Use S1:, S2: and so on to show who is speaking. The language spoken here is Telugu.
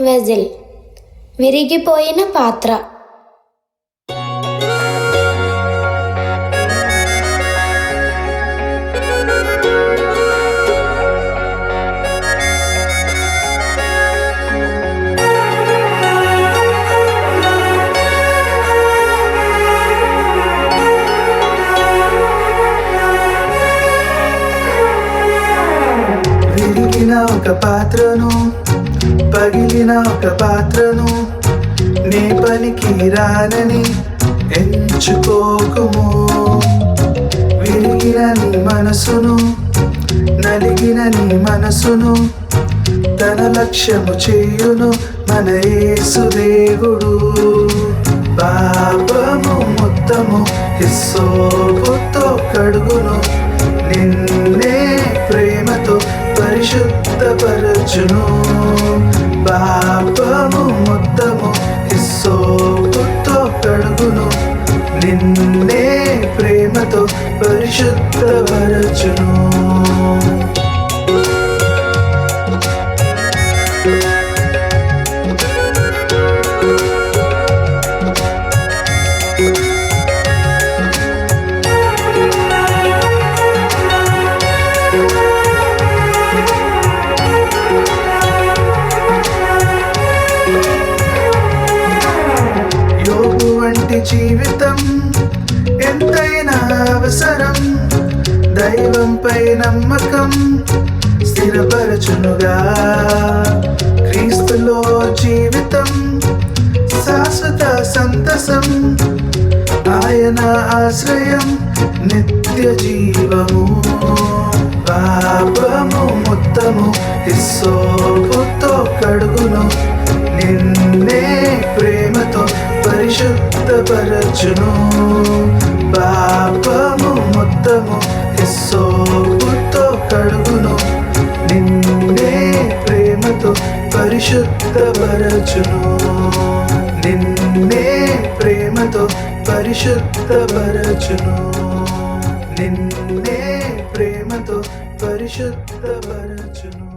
S1: వెజిల్ విరిగిపోయిన పాత్ర.
S2: విరిగిన ఒక పాత్రను, పగిలిన ఒక పాత్రను నే పనికి రానని ఎంచుకోకుము. విరిగిన నీ మనసును, నలిగిన నీ మనసును తన లక్ష్యము చేయును మన యేసు దేవుడు. పాపము మొత్తము హిస్సోపుతో కడుగును, నిన్నే ప్రేమతో పరిశుద్ధపరచును. పాపము మొత్తము హిస్సోపుతో కడుగును, నిన్నే ప్రేమతో పరిశుద్ధపరచును. యోబు వంటి జీవితం ఎంతైనా అవసరం, దైవంపై నమ్మకం స్థిరపరచునుగా. క్రీస్తులో జీవితం శాశ్వత సంతసం, ఆయన ఆశ్రయం నిత్య జీవము. పాపము మొత్తము హిస్సోపుతో కడుగును, నిన్నే ప్రేమతో పరిశుద్ధపరచును. పాపము మొత్తము హిస్సోపుతో కడుగును, నిన్నే ప్రేమతో పరిశుద్ధపరచును. నిన్నే ప్రేమతో పరిశుద్ధపరచును. నిన్నే ప్రేమతో పరిశుద్ధపరచును.